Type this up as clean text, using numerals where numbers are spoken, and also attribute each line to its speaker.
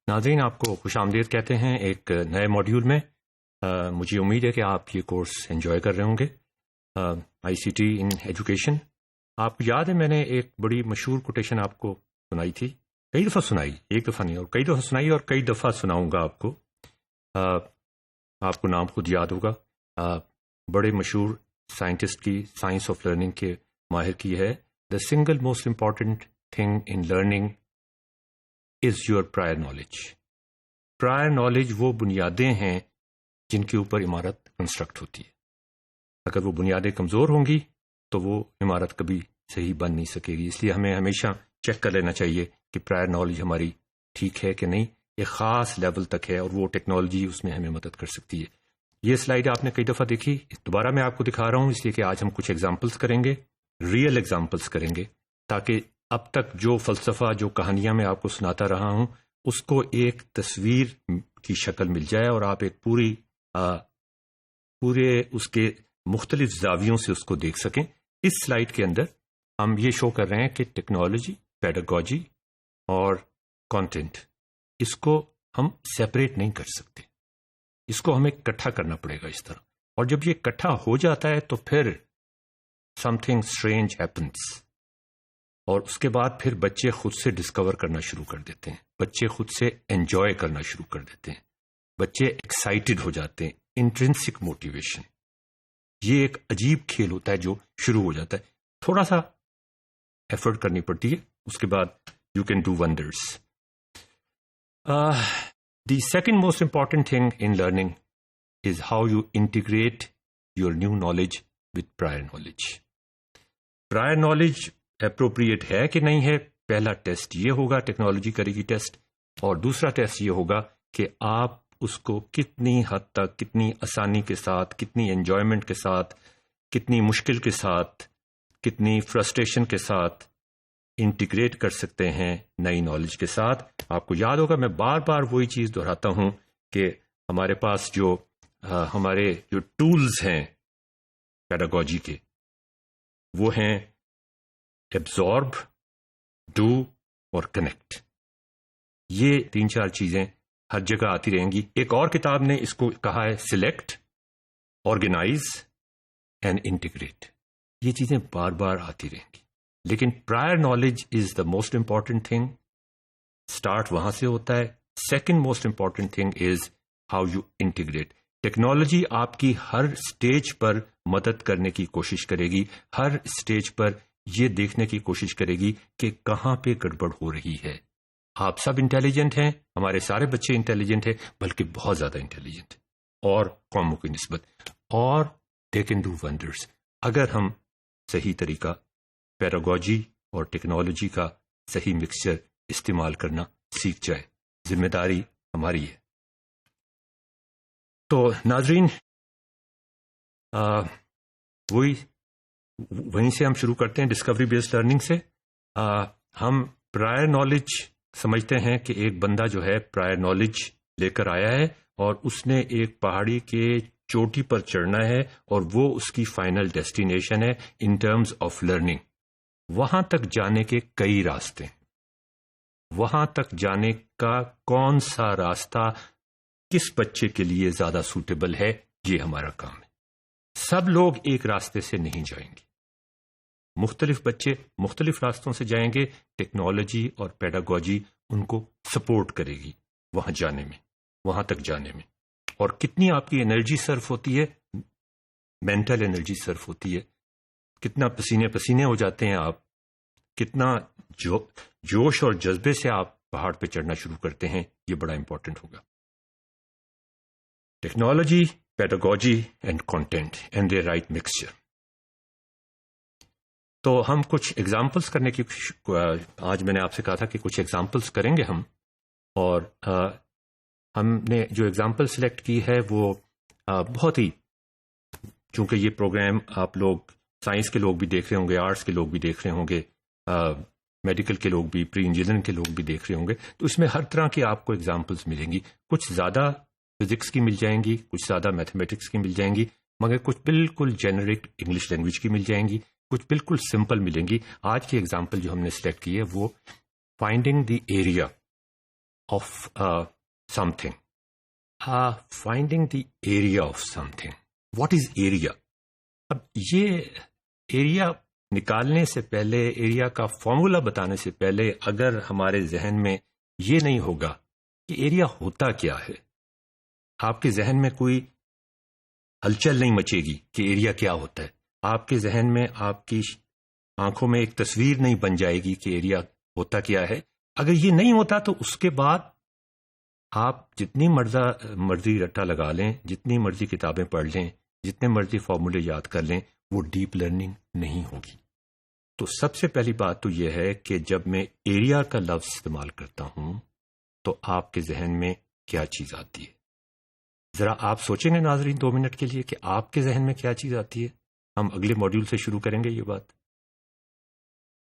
Speaker 1: ناظرین، آپ کو خوش آمدید کہتے ہیں ایک نئے ماڈیول میں۔ مجھے امید ہے کہ آپ یہ کورس انجوائے کر رہے ہوں گے، آئی سی ٹی ان ایجوکیشن۔ آپ کو یاد ہے میں نے ایک بڑی مشہور کوٹیشن آپ کو سنائی تھی، کئی دفعہ سنائی، ایک دفعہ نہیں اور کئی دفعہ سنائی اور کئی دفعہ سناؤں گا آپ کو۔ آپ کو نام خود یاد ہوگا، بڑے مشہور سائنٹسٹ کی، سائنس آف لرننگ کے ماہر کی ہے، the single most important thing in learning is your prior knowledge. Prior knowledge وہ بنیادیں ہیں جن کے اوپر عمارت کنسٹرکٹ ہوتی ہے۔ اگر وہ بنیادیں کمزور ہوں گی تو وہ عمارت کبھی صحیح بن نہیں سکے گی۔ اس لیے ہمیں ہمیشہ چیک کر لینا چاہیے کہ پرائر نالج ہماری ٹھیک ہے کہ نہیں، ایک خاص لیول تک ہے، اور وہ ٹیکنالوجی اس میں ہمیں مدد کر سکتی ہے۔ یہ سلائیڈ آپ نے کئی دفعہ دیکھی، دوبارہ میں آپ کو دکھا رہا ہوں اس لیے کہ آج ہم کچھ ایگزامپلس کریں گے، ریئل ایگزامپلس کریں گے، تاکہ اب تک جو فلسفہ، جو کہانیاں میں آپ کو سناتا رہا ہوں، اس کو ایک تصویر کی شکل مل جائے اور آپ ایک پورے اس کے مختلف زاویوں سے اس کو دیکھ سکیں۔ اس سلائیڈ کے اندر ہم یہ شو کر رہے ہیں کہ ٹیکنالوجی، پیڈاگوجی اور کنٹینٹ، اس کو ہم سیپریٹ نہیں کر سکتے، اس کو ہمیں اکٹھا کرنا پڑے گا اس طرح۔ اور جب یہ اکٹھا ہو جاتا ہے تو پھر سم تھنگ اسٹرینج ہیپنس، اور اس کے بعد پھر بچے خود سے ڈسکور کرنا شروع کر دیتے ہیں، بچے خود سے انجوائے کرنا شروع کر دیتے ہیں، بچے ایکسائٹڈ ہو جاتے ہیں، انٹرنسک موٹیویشن۔ یہ ایک عجیب کھیل ہوتا ہے جو شروع ہو جاتا ہے، تھوڑا سا ایفرٹ کرنی پڑتی ہے، اس کے بعد you can do wonders. The second most important thing in learning is how you integrate your new knowledge with prior knowledge. Prior knowledge appropriate ہے کہ نہیں ہے، پہلا ٹیسٹ یہ ہوگا، ٹیکنالوجی کرے گی ٹیسٹ، اور دوسرا ٹیسٹ یہ ہوگا کہ آپ اس کو کتنی حد تک، کتنی آسانی کے ساتھ، کتنی انجوائمنٹ کے ساتھ، کتنی مشکل کے ساتھ، کتنی فرسٹریشن کے ساتھ انٹیگریٹ کر سکتے ہیں نئی نالج کے ساتھ۔ آپ کو یاد ہوگا، میں بار بار وہی چیز دہراتا ہوں کہ ہمارے پاس ہمارے جو ٹولز ہیں پیڈاگوجی کے، وہ ہیں ایبزارب، ڈو اور کنیکٹ۔ یہ 3-4 چیزیں ہر جگہ آتی رہیں گی۔ ایک اور کتاب نے اس کو کہا ہے سلیکٹ، آرگنائز اینڈ انٹیگریٹ۔ یہ چیزیں بار بار آتی رہیں گی، لیکن prior knowledge is the most important thing, start وہاں سے ہوتا ہے۔ Second most important thing is how you integrate. Technology آپ کی ہر اسٹیج پر مدد کرنے کی کوشش کرے گی، ہر اسٹیج پر یہ دیکھنے کی کوشش کرے گی کہ کہاں پہ گڑبڑ ہو رہی ہے۔ آپ سب انٹیلیجنٹ ہیں، ہمارے سارے بچے انٹیلیجنٹ ہیں، بلکہ بہت زیادہ انٹیلیجنٹ ہیں اور قوموں کی نسبت، اور دے کین ڈو ونڈرس اگر ہم صحیح طریقہ پیڈاگوجی اور ٹیکنالوجی کا صحیح مکسچر استعمال کرنا سیکھ جائے۔ ذمہ داری ہماری ہے۔ تو ناظرین، وہیں سے ہم شروع کرتے ہیں ڈسکوری بیسڈ لرننگ سے۔ ہم پرائر نالج سمجھتے ہیں کہ ایک بندہ جو ہے پرائر نالج لے کر آیا ہے اور اس نے ایک پہاڑی کے چوٹی پر چڑھنا ہے، اور وہ اس کی فائنل ڈیسٹینیشن ہے ان ٹرمز آف لرننگ۔ وہاں تک جانے کے کئی راستے ہیں، وہاں تک جانے کا کون سا راستہ کس بچے کے لیے زیادہ سوٹیبل ہے، یہ ہمارا کام ہے۔ سب لوگ ایک راستے سے نہیں جائیں گے، مختلف بچے مختلف راستوں سے جائیں گے۔ ٹیکنالوجی اور پیڈاگوجی ان کو سپورٹ کرے گی وہاں جانے میں، وہاں تک جانے میں۔ اور کتنی آپ کی انرجی صرف ہوتی ہے، مینٹل انرجی صرف ہوتی ہے، کتنا پسینے پسینے ہو جاتے ہیں آپ، کتنا جوش اور جذبے سے آپ پہاڑ پہ چڑھنا شروع کرتے ہیں، یہ بڑا امپورٹنٹ ہوگا۔ Technology, pedagogy and content and the right mixture. تو ہم کچھ ایگزامپلس کرنے کی، آج میں نے آپ سے کہا تھا کہ کچھ ایگزامپلس کریں گے ہم، اور ہم نے جو ایگزامپل سلیکٹ کی ہے وہ بہت ہی، چونکہ یہ پروگرام آپ لوگ سائنس کے لوگ بھی دیکھ رہے ہوں گے، آرٹس کے لوگ بھی دیکھ رہے ہوں گے، میڈیکل کے لوگ بھی، پری انجینئرنگ کے لوگ بھی دیکھ رہے ہوں گے، تو اس میں ہر طرح کی آپ کو ایگزامپلس ملیں گی۔ کچھ زیادہ فزکس کی مل جائیں گی، کچھ زیادہ میتھمیٹکس کی مل جائیں گی، مگر کچھ بالکل جنرک انگلش لینگویج کی مل جائیں گی، کچھ بالکل سمپل ملیں گی۔ آج کی ایگزامپل جو ہم نے سلیکٹ کی ہے وہ finding the area of something. Finding the area of something. What is area? اب یہ ایریا نکالنے سے پہلے، ایریا کا فارمولا بتانے سے پہلے، اگر ہمارے ذہن میں یہ نہیں ہوگا کہ ایریا ہوتا کیا ہے، آپ کے ذہن میں کوئی ہلچل نہیں مچے گی کہ ایریا کیا ہوتا ہے، آپ کے ذہن میں، آپ کی آنکھوں میں ایک تصویر نہیں بن جائے گی کہ ایریا ہوتا کیا ہے. اگر یہ نہیں ہوتا تو اس کے بعد آپ جتنی مرضی رٹا لگا لیں، جتنی مرضی کتابیں پڑھ لیں، جتنے مرضی فارمولے یاد کر لیں، وہ ڈیپ لرننگ نہیں ہوگی. تو سب سے پہلی بات تو یہ ہے کہ جب میں ایریا کا لفظ استعمال کرتا ہوں تو آپ کے ذہن میں کیا چیز آتی ہے. ذرا آپ سوچیں گے ناظرین 2 منٹ کے لیے کہ آپ کے ذہن میں کیا چیز آتی ہے. ہم اگلے ماڈیول سے شروع کریں گے یہ بات.